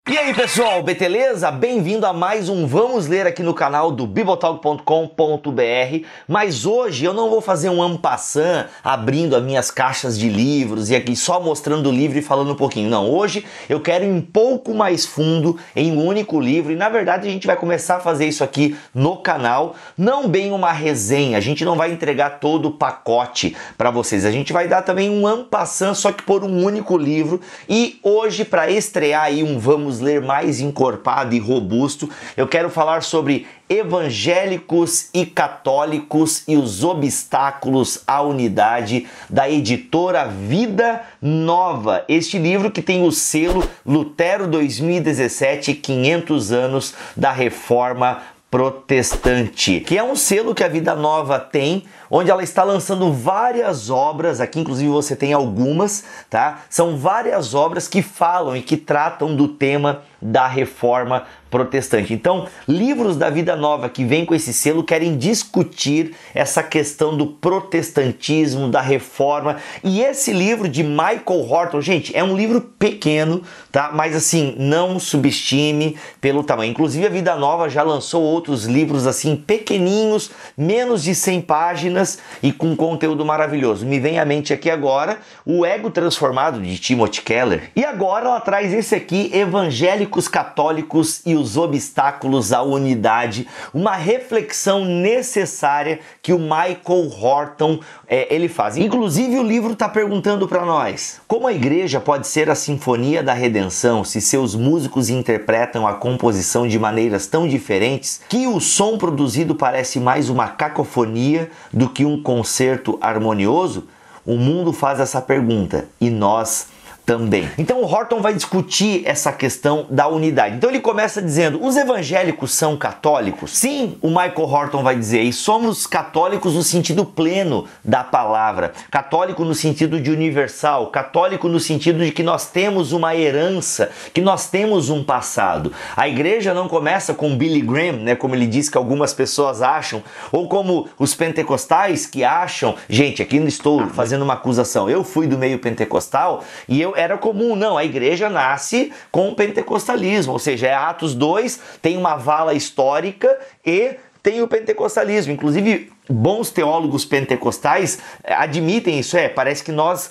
E aí pessoal, beleza? Bem-vindo a mais um Vamos Ler aqui no canal do bibotalk.com.br. Mas hoje eu não vou fazer um en passant abrindo as minhas caixas de livros e aqui só mostrando o livro e falando um pouquinho. Não, hoje eu quero ir um pouco mais fundo em um único livro e na verdade a gente vai começar a fazer isso aqui no canal, não bem uma resenha, a gente não vai entregar todo o pacote para vocês, a gente vai dar também um en passant só que por um único livro. E hoje, para estrear aí um Vamos Ler mais encorpado e robusto, eu quero falar sobre evangélicos e católicos e os obstáculos à unidade, da editora Vida Nova. Este livro que tem o selo Lutero 2017, 500 anos da Reforma Protestante, que é um selo que a Vida Nova tem, onde ela está lançando várias obras, aqui inclusive você tem algumas, tá? São várias obras que falam e que tratam do tema da Reforma Protestante. Então, livros da Vida Nova que vêm com esse selo querem discutir essa questão do protestantismo, da reforma. E esse livro de Michael Horton, gente, é um livro pequeno, tá? Mas assim, não subestime pelo tamanho. Inclusive a Vida Nova já lançou outros livros assim pequeninhos, menos de 100 páginas e com conteúdo maravilhoso. Me vem à mente aqui agora o Ego Transformado de Timothy Keller. E agora ela traz esse aqui, Evangélicos, Católicos e os Obstáculos à Unidade, uma reflexão necessária que o Michael Horton ele faz. Inclusive o livro está perguntando para nós: como a igreja pode ser a sinfonia da redenção se seus músicos interpretam a composição de maneiras tão diferentes que o som produzido parece mais uma cacofonia do que um concerto harmonioso? O mundo faz essa pergunta e nós também. Então o Horton vai discutir essa questão da unidade. Então ele começa dizendo: os evangélicos são católicos? Sim, o Michael Horton vai dizer, e somos católicos no sentido pleno da palavra. Católico no sentido de universal, católico no sentido de que nós temos uma herança, que nós temos um passado. A igreja não começa com Billy Graham, né, como ele diz que algumas pessoas acham, ou como os pentecostais que acham. Gente, aqui não estou fazendo uma acusação, eu fui do meio pentecostal e era comum, não, a igreja nasce com o pentecostalismo, ou seja, é Atos 2, tem uma vala histórica e tem o pentecostalismo. Inclusive, bons teólogos pentecostais admitem isso, parece que nós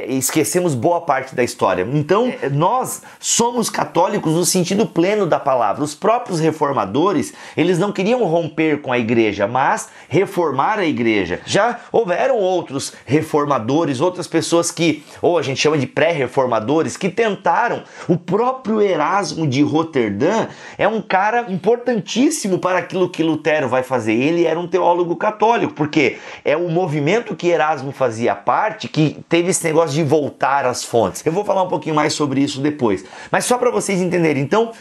esquecemos boa parte da história. Então, nós somos católicos no sentido pleno da palavra. Os próprios reformadores, eles não queriam romper com a igreja, mas reformar a igreja. Já houveram outros reformadores, outras pessoas que, ou a gente chama de pré-reformadores, que tentaram. O próprio Erasmo de Roterdã é um cara importantíssimo para aquilo que Lutero vai fazer. Ele era um teólogo católico, porque é o movimento que Erasmo fazia parte que teve esse negócio de voltar às fontes. Eu vou falar um pouquinho mais sobre isso depois, mas só para vocês entenderem. Então,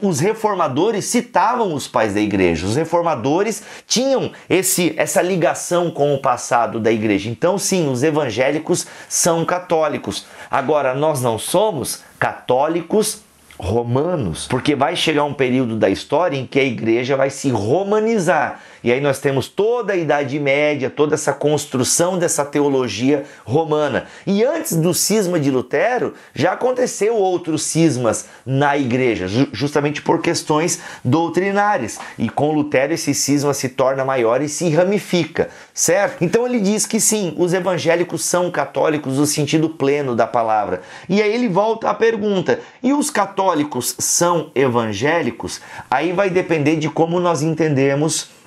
os reformadores citavam os pais da igreja, os reformadores tinham essa ligação com o passado da igreja. Então sim, os evangélicos são católicos. Agora, nós não somos católicos romanos, porque vai chegar um período da história em que a igreja vai se romanizar. E aí nós temos toda a Idade Média, toda essa construção dessa teologia romana. E antes do cisma de Lutero, já aconteceu outros cismas na igreja, justamente por questões doutrinárias. E com Lutero esse cisma se torna maior e se ramifica, certo? Então ele diz que sim, os evangélicos são católicos no sentido pleno da palavra. E aí ele volta à pergunta: e os católicos são evangélicos? Aí vai depender de como nós entendemos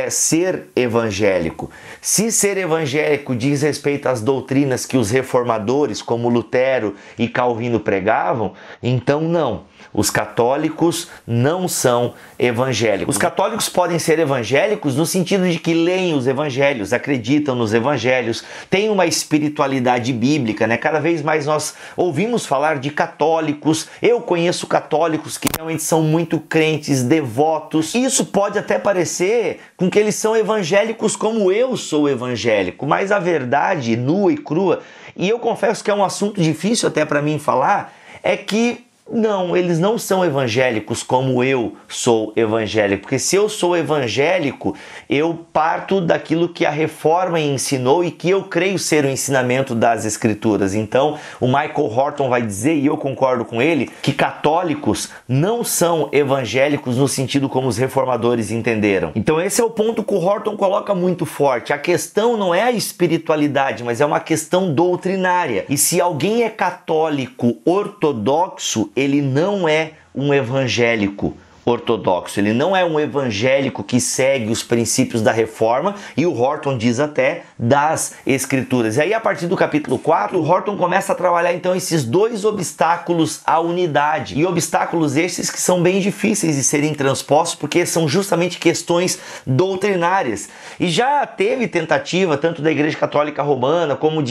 ser evangélico. Se ser evangélico diz respeito às doutrinas que os reformadores, como Lutero e Calvino, pregavam, então não. Os católicos não são evangélicos. Os católicos podem ser evangélicos no sentido de que leem os evangelhos, acreditam nos evangelhos, têm uma espiritualidade bíblica, né? Cada vez mais nós ouvimos falar de católicos. Eu conheço católicos que realmente são muito crentes, devotos. Isso pode até parecer com que eles são evangélicos como eu sou evangélico, mas a verdade nua e crua, e eu confesso que é um assunto difícil até para mim falar, é que Não, eles não são evangélicos como eu sou evangélico, porque se eu sou evangélico, eu parto daquilo que a Reforma ensinou e que eu creio ser o ensinamento das Escrituras. Então, o Michael Horton vai dizer, e eu concordo com ele, que católicos não são evangélicos no sentido como os reformadores entenderam. Então, esse é o ponto que o Horton coloca muito forte. A questão não é a espiritualidade, mas é uma questão doutrinária. E se alguém é católico ortodoxo, ele não é um evangélico ortodoxo, ele não é um evangélico que segue os princípios da Reforma e o Horton diz até das Escrituras. E aí a partir do capítulo 4, o Horton começa a trabalhar então esses dois obstáculos à unidade, e obstáculos esses que são bem difíceis de serem transpostos porque são justamente questões doutrinárias. E já teve tentativa tanto da Igreja Católica Romana como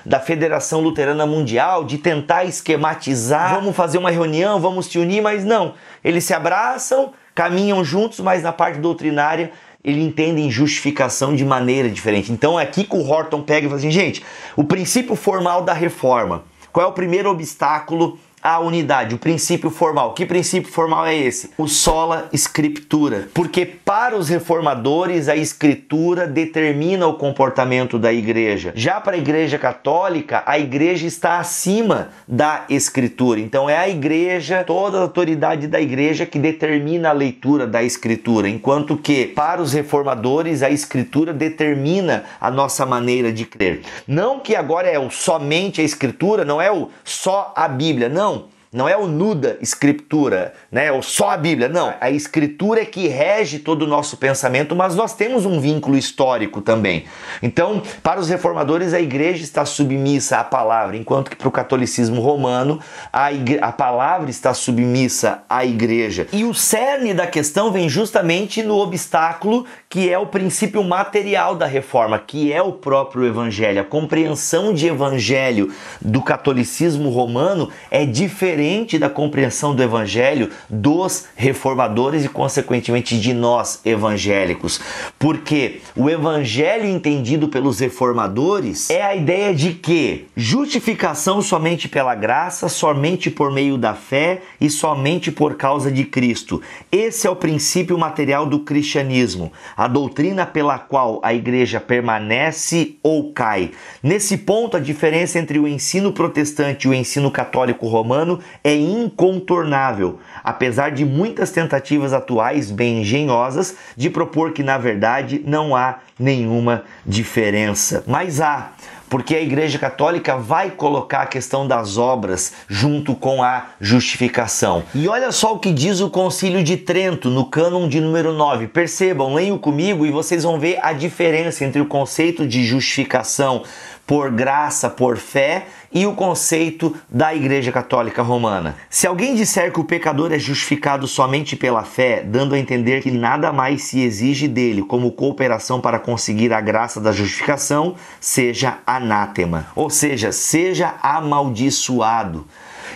da Federação Luterana Mundial de tentar esquematizar, vamos fazer uma reunião, vamos se unir, mas não. Eles se abraçam, caminham juntos, mas na parte doutrinária eles entendem justificação de maneira diferente. Então é aqui que o Horton pega e fala assim, gente, o princípio formal da Reforma, qual é o primeiro obstáculo à unidade? O princípio formal. Que princípio formal é esse? O sola scriptura. Porque para os reformadores a escritura determina o comportamento da igreja. Já para a igreja católica, a igreja está acima da escritura. Então é a igreja, toda a autoridade da igreja que determina a leitura da escritura. Enquanto que para os reformadores a escritura determina a nossa maneira de crer. Não que agora é o somente a escritura, não é o só a Bíblia, não. Não é o nuda escritura, né? Ou só a Bíblia, não. A escritura é que rege todo o nosso pensamento, mas nós temos um vínculo histórico também. Então, para os reformadores, a igreja está submissa à palavra, enquanto que para o catolicismo romano, a palavra está submissa à igreja. E o cerne da questão vem justamente no obstáculo que é o princípio material da reforma, que é o próprio evangelho. A compreensão de evangelho do catolicismo romano é diferente da compreensão do evangelho dos reformadores e, consequentemente, de nós evangélicos. Porque o evangelho entendido pelos reformadores é a ideia de que justificação somente pela graça, somente por meio da fé e somente por causa de Cristo. Esse é o princípio material do cristianismo, a doutrina pela qual a igreja permanece ou cai. Nesse ponto, a diferença entre o ensino protestante e o ensino católico romano é incontornável, apesar de muitas tentativas atuais bem engenhosas de propor que, na verdade, não há nenhuma diferença. Mas há, porque a Igreja Católica vai colocar a questão das obras junto com a justificação. E olha só o que diz o Concílio de Trento, no cânon de número 9. Percebam, leiam comigo e vocês vão ver a diferença entre o conceito de justificação por graça, por fé, e o conceito da Igreja Católica Romana. Se alguém disser que o pecador é justificado somente pela fé, dando a entender que nada mais se exige dele como cooperação para conseguir a graça da justificação, seja anátema, ou seja, seja amaldiçoado.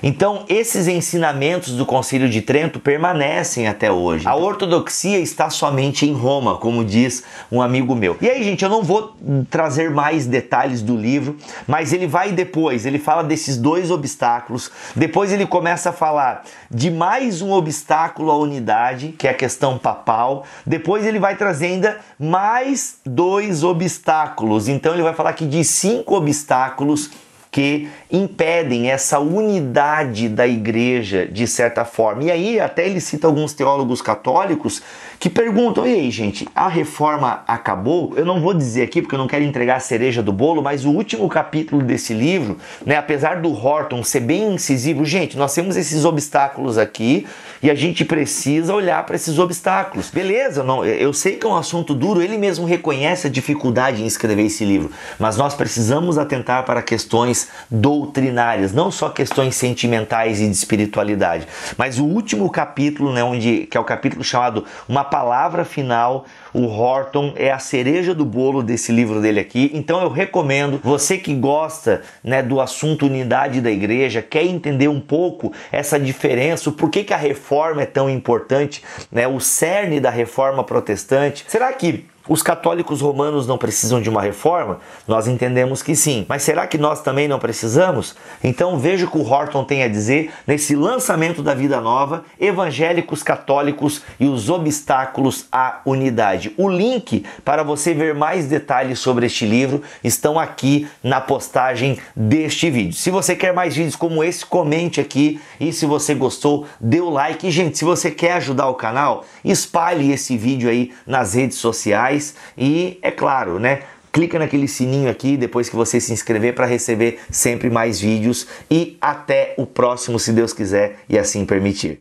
Então, esses ensinamentos do Concílio de Trento permanecem até hoje. A ortodoxia está somente em Roma, como diz um amigo meu. E aí, gente, eu não vou trazer mais detalhes do livro, mas ele vai depois, ele fala desses dois obstáculos, depois ele começa a falar de mais um obstáculo à unidade, que é a questão papal, depois ele vai trazer ainda mais dois obstáculos, então ele vai falar aqui de 5 obstáculos que impedem essa unidade da igreja de certa forma. E aí até ele cita alguns teólogos católicos que perguntam, e aí gente, a reforma acabou? Eu não vou dizer aqui porque eu não quero entregar a cereja do bolo, mas o último capítulo desse livro, né, apesar do Horton ser bem incisivo, gente, nós temos esses obstáculos aqui e a gente precisa olhar para esses obstáculos. Beleza, eu sei que é um assunto duro, ele mesmo reconhece a dificuldade em escrever esse livro, mas nós precisamos atentar para questões doutrinárias, não só questões sentimentais e de espiritualidade. Mas o último capítulo, né, que é o capítulo chamado Uma Palavra Final, o Horton é a cereja do bolo desse livro dele aqui. Então eu recomendo, você que gosta, né, do assunto unidade da igreja, quer entender um pouco essa diferença, o porquê que a reforma é tão importante, né, o cerne da reforma protestante. Será que Os católicos romanos não precisam de uma reforma? Nós entendemos que sim. Mas será que nós também não precisamos? Então veja o que o Horton tem a dizer nesse lançamento da Vida Nova, Evangélicos, Católicos e os obstáculos à unidade. O link para você ver mais detalhes sobre este livro estão aqui na postagem deste vídeo. Se você quer mais vídeos como esse, comente aqui, e se você gostou, dê o like. E, gente, se você quer ajudar o canal, espalhe esse vídeo aí nas redes sociais e, é claro, né, clica naquele sininho aqui depois que você se inscrever para receber sempre mais vídeos, e até o próximo, se Deus quiser e assim permitir.